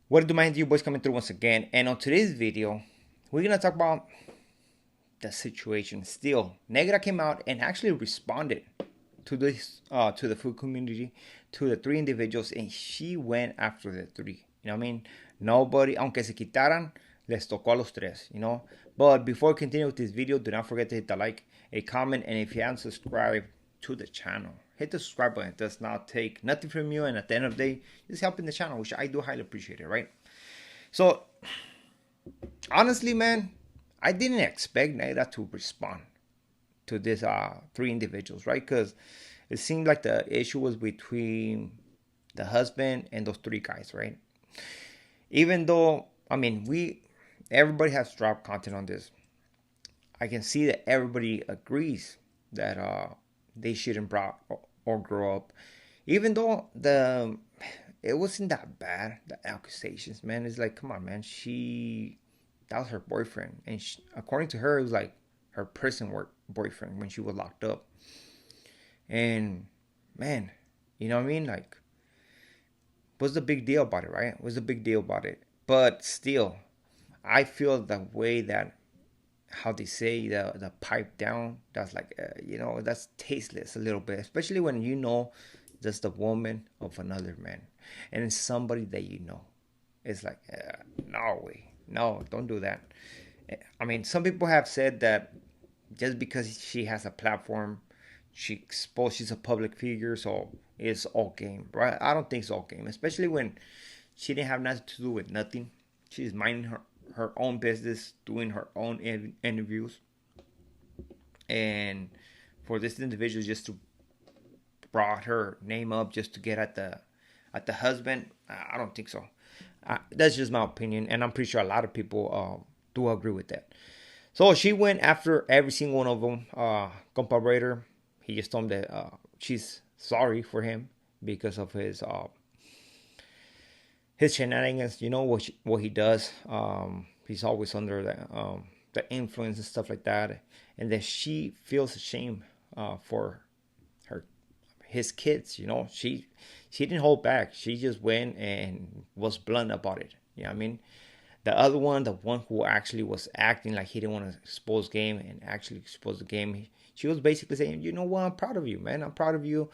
What do mind you boys coming through once again? And on today's video, we're gonna talk about the situation. Still, Negra came out and actually responded to the food community, to the three individuals, and she went after the three. You know what I mean? Nobody, aunque se quitaran, les tocó a los tres. But before we continue with this video, do not forget to hit the like, a comment, and if you haven't subscribed to the channel, hit the subscribe button. It does not take nothing from you, and at the end of the day, it's helping the channel, which I do highly appreciate it, right? So honestly, man, I didn't expect Negra to respond to these three individuals, right? Because it seemed like the issue was between the husband and those three guys, right? Even though, I mean, everybody has dropped content on this. I can see that everybody agrees that they shouldn't brought or grow up. Even though it wasn't that bad, the accusations, man. It's like, come on, man. That was her boyfriend, and according to her, it was like her prison work boyfriend when she was locked up. And man, you know what I mean? Like, what's the big deal about it, right? What's the big deal about it? But still, I feel the way that how they say the pipe down. That's like that's tasteless a little bit, especially when just the woman of another man, and it's somebody that you know. It's like no way, no, don't do that. I mean, some people have said that just because she has a platform, she's a public figure, so it's all game, right? I don't think it's all game, especially when she didn't have nothing to do with nothing. She's minding her own business, doing her own interviews, and for this individual just to brought her name up just to get at the husband, I don't think so. That's just my opinion, and I'm pretty sure a lot of people do agree with that. So she went after every single one of them. Compa Raider, he just told them that she's sorry for him because of his shenanigans. You know what he does. He's always under the influence and stuff like that, and that she feels ashamed for her his kids. She didn't hold back. She just went and was blunt about it. You know what I mean? The one who actually was acting like he didn't want to expose game and actually expose the game, she was basically saying, you know what, I'm proud of you, man. I'm proud of you.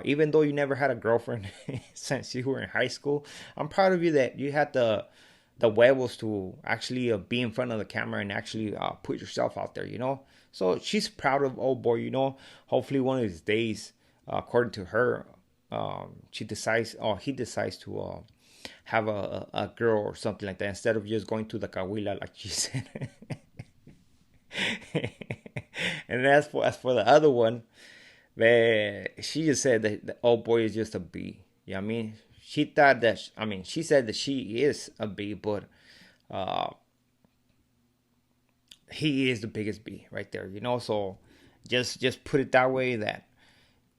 Even though you never had a girlfriend since you were in high school, I'm proud of you that you had the huevos to actually be in front of the camera and actually put yourself out there, So she's proud of old boy, Hopefully one of these days, according to her, she decides, or he decides to have a girl or something like that instead of just going to the Cahuila like she said. And as for the other one, man, she just said that the old boy is just a B. Yeah, I mean, she said that she is a B, but uh, he is the biggest B right there. So just put it that way, that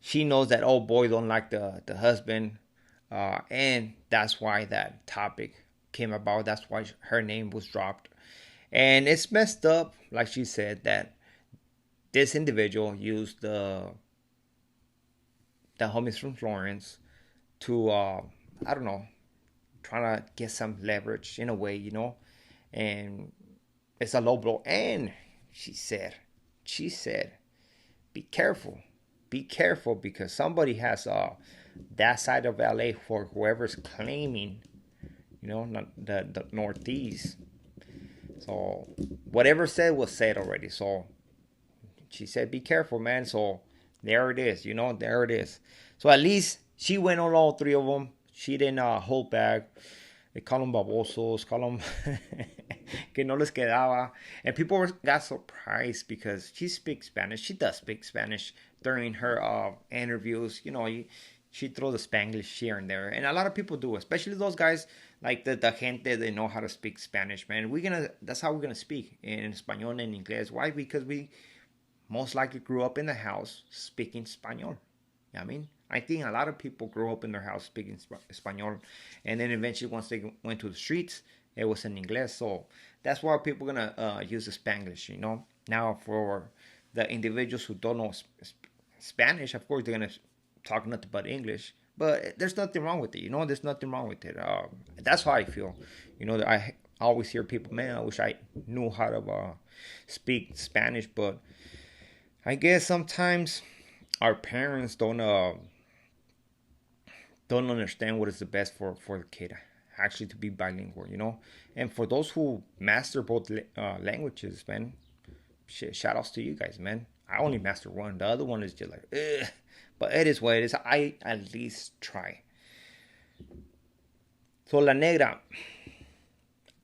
she knows that old boy don't like the husband, and that's why that topic came about. That's why her name was dropped, and it's messed up. Like she said, that this individual used the homies from Florence to I don't know, trying to get some leverage in a way, and it's a low blow. And she said, be careful, because somebody has that side of LA for whoever's claiming, not the Northeast. So whatever said was said already. So she said, be careful, man. So there it is, there it is. So at least she went on all three of them. She didn't hold back. They call them babosos, call them que no les quedaba. And people got surprised because she speaks Spanish. She does speak Spanish during her interviews. She throws the Spanglish here and there. And a lot of people do, especially those guys like the gente, they know how to speak Spanish, man. That's how we're going to speak in Espanol and Inglés. Why? Because we most likely grew up in the house speaking Spanish. I mean, I think a lot of people grew up in their house speaking Espanol, and then eventually once they went to the streets, it was in English. So that's why people are gonna use the Spanglish. Now for the individuals who don't know Spanish, of course they're gonna talk nothing but English. but there's nothing wrong with it. There's nothing wrong with it. That's how I feel. That I always hear people, man, I wish I knew how to speak Spanish, but I guess sometimes our parents don't understand what is the best for the kid actually to be bilingual. And for those who master both languages, man, shit, shout outs to you guys, man. I only master one. The other one is just like, ugh. But it is what it is. I at least try. So La Negra,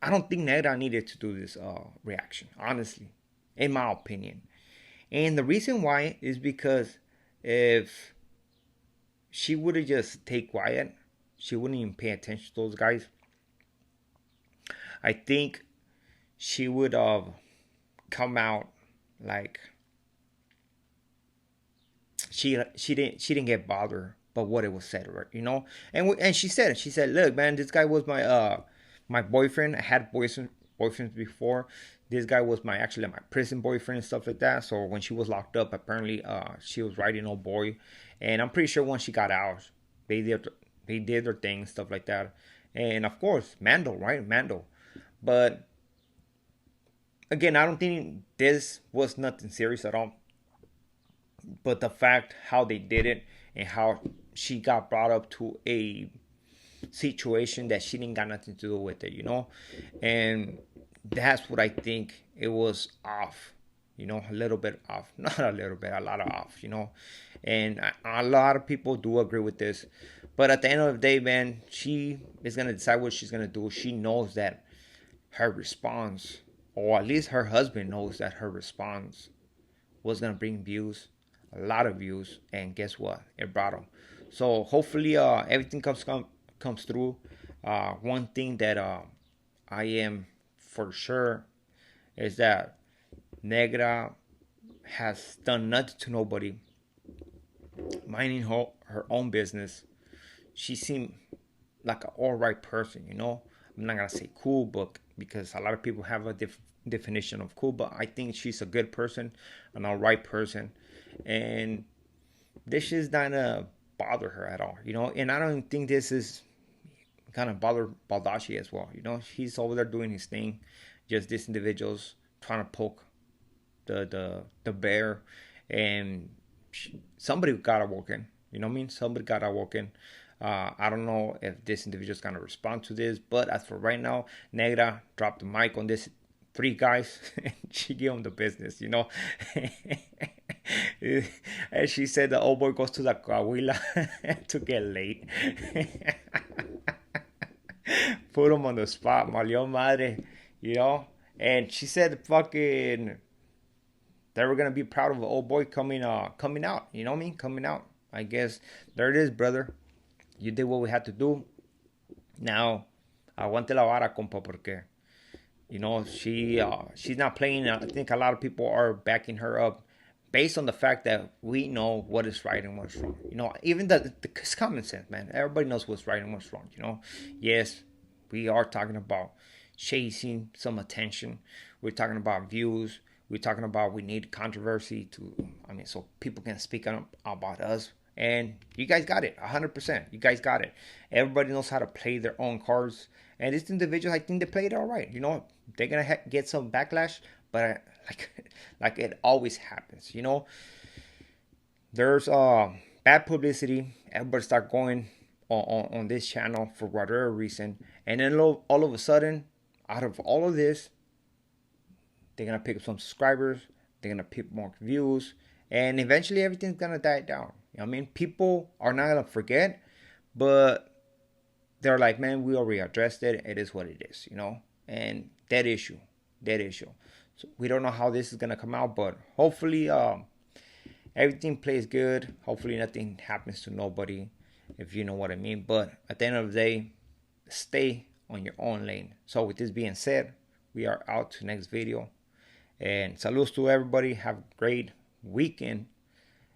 I don't think Negra needed to do this reaction, honestly, in my opinion. And the reason why is because if she would have just stayed quiet, she wouldn't even pay attention to those guys. I think she would have come out like she didn't get bothered by what it was said, right? And she said it. She said, "Look, man, this guy was my boyfriend. I had boyfriends before. This guy was actually my prison boyfriend and stuff like that. So when she was locked up, apparently she was riding old boy, and I'm pretty sure once she got out, they did their thing, stuff like that. And of course, Mando, right? Mando, but." Again, I don't think this was nothing serious at all. But the fact how they did it and how she got brought up to a situation that she didn't got nothing to do with it. And that's what I think it was off, a little bit off, not a little bit, a lot of off. And a lot of people do agree with this, but at the end of the day, man, she is going to decide what she's going to do. She knows that her response, or at least her husband knows that her response was going to bring views, a lot of views, and guess what? It brought them. So hopefully everything comes through. One thing that I am for sure is that Negra has done nothing to nobody, minding her own business. She seemed like an alright person. I'm not gonna say cool, but because a lot of people have a definition of cool, but I think she's a good person, an alright person, and this is not gonna bother her at all. And I don't think this is gonna bother Baldacci as well. He's over there doing his thing. Just these individuals trying to poke the bear, and somebody got awoken. You know what I mean? Somebody got awoken. I don't know if this individual is gonna respond to this, but as for right now, Negra dropped the mic on this three guys and she gave them the business. And she said the old boy goes to the Coahuila to get late. Put him on the spot, Malió madre, And she said fucking they were gonna be proud of the old boy coming out. You know what I mean? Coming out. I guess there it is, brother. You did what we had to do. Now, aguante la vara, compa, porque she's not playing. I think a lot of people are backing her up based on the fact that we know what is right and what's wrong. Even it's common sense, man. Everybody knows what's right and what's wrong. Yes, we are talking about chasing some attention. We're talking about views. We're talking about we need controversy so people can speak up about us. And you guys got it, 100%. You guys got it. Everybody knows how to play their own cards. And this individual, I think they played it all right. They're going to get some backlash, but like it always happens. There's bad publicity. Everybody start going on this channel for whatever reason. And then all of a sudden, out of all of this, they're going to pick up some subscribers. They're going to pick more views. And eventually everything's going to die down. People are not going to forget, but they're like, man, we already addressed it. It is what it is, And that issue. So we don't know how this is going to come out, but hopefully everything plays good. Hopefully nothing happens to nobody, if you know what I mean. But at the end of the day, stay on your own lane. So with this being said, we are out to next video. And saludos to everybody. Have a great weekend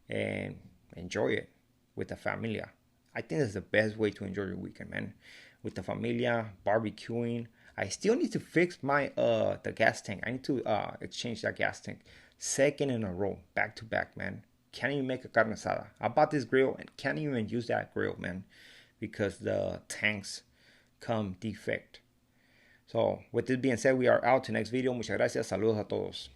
and enjoy it with the familia. I think that's the best way to enjoy your weekend, man. With the familia, barbecuing. I still need to fix my the gas tank. I need to exchange that gas tank. Second in a row, back to back, man. can't even make a carne asada. I bought this grill and can't even use that grill, man, because the tanks come defect. So with this being said, we are out to next video. Muchas gracias. Saludos a todos.